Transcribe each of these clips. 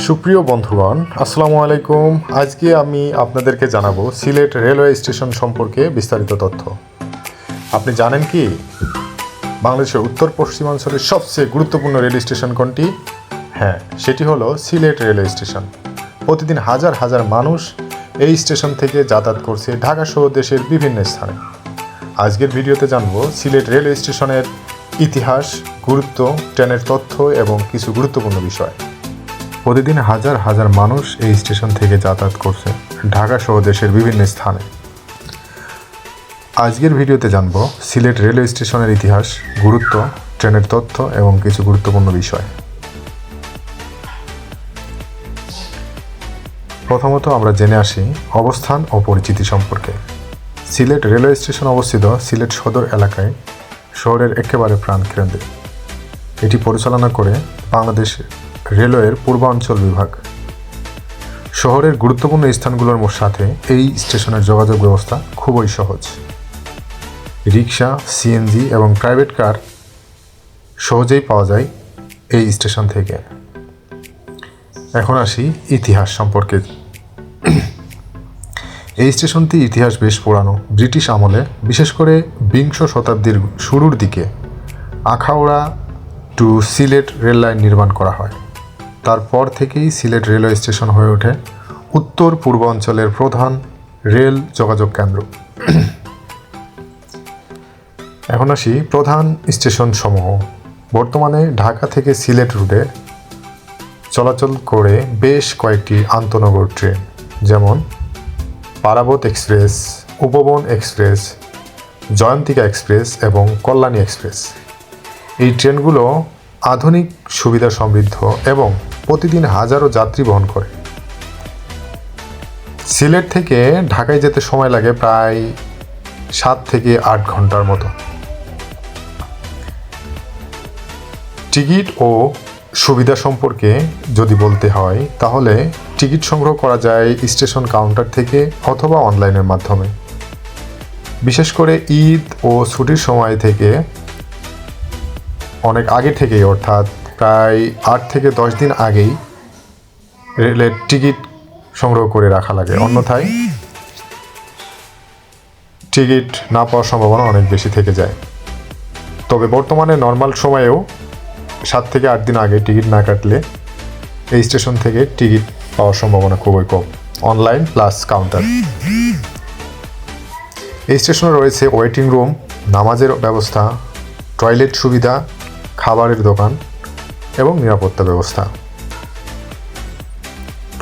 সুপ্রিয় বন্ধুগণ, আসসালামু আলাইকুম। আজকে আমি আপনাদেরকে জানাবো সিলেট রেলওয়ে স্টেশন সম্পর্কে বিস্তারিত তথ্য। আপনি জানেন কি বাংলাদেশের উত্তর পশ্চিমাঞ্চলের সবচেয়ে গুরুত্বপূর্ণ রেল স্টেশন কোনটি? হ্যাঁ, সেটি হলো সিলেট রেলওয়ে স্টেশন। প্রতিদিন হাজার হাজার মানুষ এই স্টেশন থেকে যাতায়াত করছে ঢাকা সহ দেশের বিভিন্ন স্থানে। আজকের ভিডিওতে জানবো সিলেট রেলওয়ে স্টেশনের ইতিহাস, গুরুত্ব, ট্রেনের তথ্য এবং কিছু গুরুত্বপূর্ণ বিষয়। প্রতিদিন হাজার হাজার মানুষ এই স্টেশন থেকে যাতায়াত করছে ঢাকা সহ দেশের বিভিন্ন স্থানে। আজকের ভিডিওতে জানব সিলেট রেলওয়ে স্টেশনের ইতিহাস, গুরুত্ব, ট্রেনের তথ্য এবং কিছু গুরুত্বপূর্ণ বিষয়। প্রথমত আমরা জেনে আসি অবস্থান ও পরিচিতি সম্পর্কে। সিলেট রেলওয়ে স্টেশন অবস্থিত সিলেট সদর এলাকায়, শহরের একেবারে প্রাণকেন্দ্রে। এটি পরিচালনা করে বাংলাদেশ রেলওয়ের পূর্বাঞ্চল বিভাগ। শহরের গুরুত্বপূর্ণ স্থানগুলোর সাথে এই স্টেশনের যোগাযোগ ব্যবস্থা খুবই সহজ। রিক্সা, সিএনজি এবং প্রাইভেট কার সহজেই পাওয়া যায় এই স্টেশন থেকে। এখন আসি ইতিহাস সম্পর্কে। এই স্টেশনটির ইতিহাস বেশ পুরানো। ব্রিটিশ আমলে, বিশেষ করে বিংশ শতাব্দীর শুরুর দিকে Akhaura to Sylhet rail line নির্মাণ করা হয়। তারপর থেকেই সিলেট রেলওয়ে স্টেশন হয়ে ওঠে উত্তর পূর্বাঞ্চলের প্রধান রেল যোগাযোগ কেন্দ্র। এখন আসি প্রধান স্টেশন সমূহ। বর্তমানে ঢাকা থেকে সিলেট রুটে চলাচল করে বেশ কয়েকটি আন্তনগর ট্রেন, যেমন পারাবত এক্সপ্রেস, উপবন এক্সপ্রেস, জয়ন্তিকা এক্সপ্রেস এবং কল্যাণী এক্সপ্রেস। এই ট্রেনগুলো আধুনিক সুবিধা সমৃদ্ধ এবং প্রতিদিন হাজারো যাত্রী বহন করে। সিলেট থেকে ঢাকায় যেতে সময় লাগে প্রায় 7 থেকে 8 ঘন্টার মতো। টিকিট ও সুবিধা সম্পর্কে যদি বলতে হয়, তাহলে টিকিট সংগ্রহ করা যায় স্টেশন কাউন্টার থেকে অথবা অনলাইনের মাধ্যমে। বিশেষ করে ঈদ ও ছুটির সময় থেকে অনেক আগে থেকেই, অর্থাৎ প্রায় 8 থেকে 10 দিন আগেই রেলের টিকিট সংগ্রহ করে রাখা লাগে, অন্যথায় টিকিট না পাওয়ার সম্ভাবনা অনেক বেশি থেকে যায়। তবে বর্তমানে নর্মাল সময়েও 7 থেকে 8 দিন আগে টিকিট না কাটলে এই স্টেশন থেকে টিকিট পাওয়ার সম্ভাবনা খুবই কম, অনলাইন প্লাস কাউন্টার। এই স্টেশনে রয়েছে ওয়েটিং রুম, নামাজের ব্যবস্থা, টয়লেট সুবিধা, খাবারের দোকান এবং নিরাপত্তা ব্যবস্থা।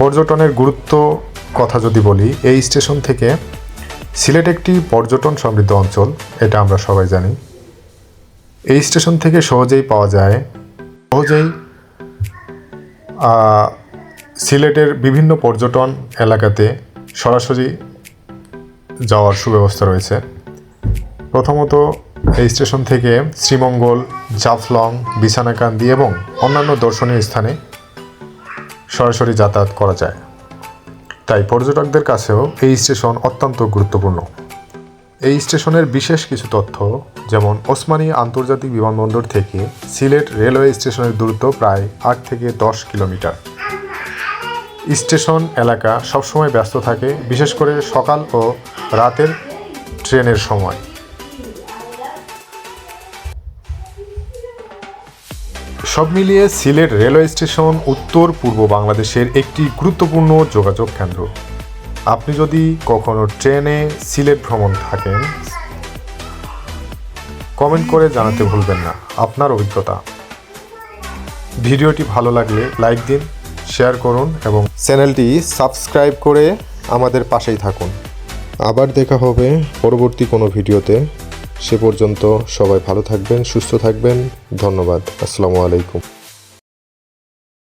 পর্যটনের গুরুত্ব কথা যদি বলি, এই স্টেশন থেকে সিলেট একটি পর্যটন সমৃদ্ধ অঞ্চল, এটা আমরা সবাই জানি। এই স্টেশন থেকে সহজেই সিলেটের বিভিন্ন পর্যটন এলাকাতে সরাসরি যাওয়ার সুব্যবস্থা রয়েছে। প্রথমত এই স্টেশন থেকে শ্রীমঙ্গল, জাফলং, বিছানাকান্দি এবং অন্যান্য দর্শনীয় স্থানে সরাসরি যাতায়াত করা যায়। তাই পর্যটকদের কাছেও এই স্টেশন অত্যন্ত গুরুত্বপূর্ণ। এই স্টেশনের বিশেষ কিছু তথ্য, যেমন ওসমানী আন্তর্জাতিক বিমানবন্দর থেকে সিলেট রেলওয়ে স্টেশনের দূরত্ব প্রায় 8 থেকে 10 কিলোমিটার। স্টেশন এলাকা সবসময় ব্যস্ত থাকে, বিশেষ করে সকাল ও রাতের ট্রেনের সময়। সব মিলিয়ে সিলেট রেলওয়ে স্টেশন উত্তর পূর্ব বাংলাদেশের একটি গুরুত্বপূর্ণ যোগাযোগ কেন্দ্র। আপনি যদি কখনো ট্রেনে সিলেট ভ্রমণ থাকেন, কমেন্ট করে জানাতে ভুলবেন না আপনার অভিজ্ঞতা। ভিডিওটি ভালো লাগলে লাইক দিন, শেয়ার করুন এবং চ্যানেলটি সাবস্ক্রাইব করে আমাদের পাশেই থাকুন। আবার দেখা হবে পরবর্তী কোনো ভিডিওতে। সে পর্যন্ত সবাই ভালো থাকবেন, সুস্থ থাকবেন। ধন্যবাদ। আসসালামু আলাইকুম।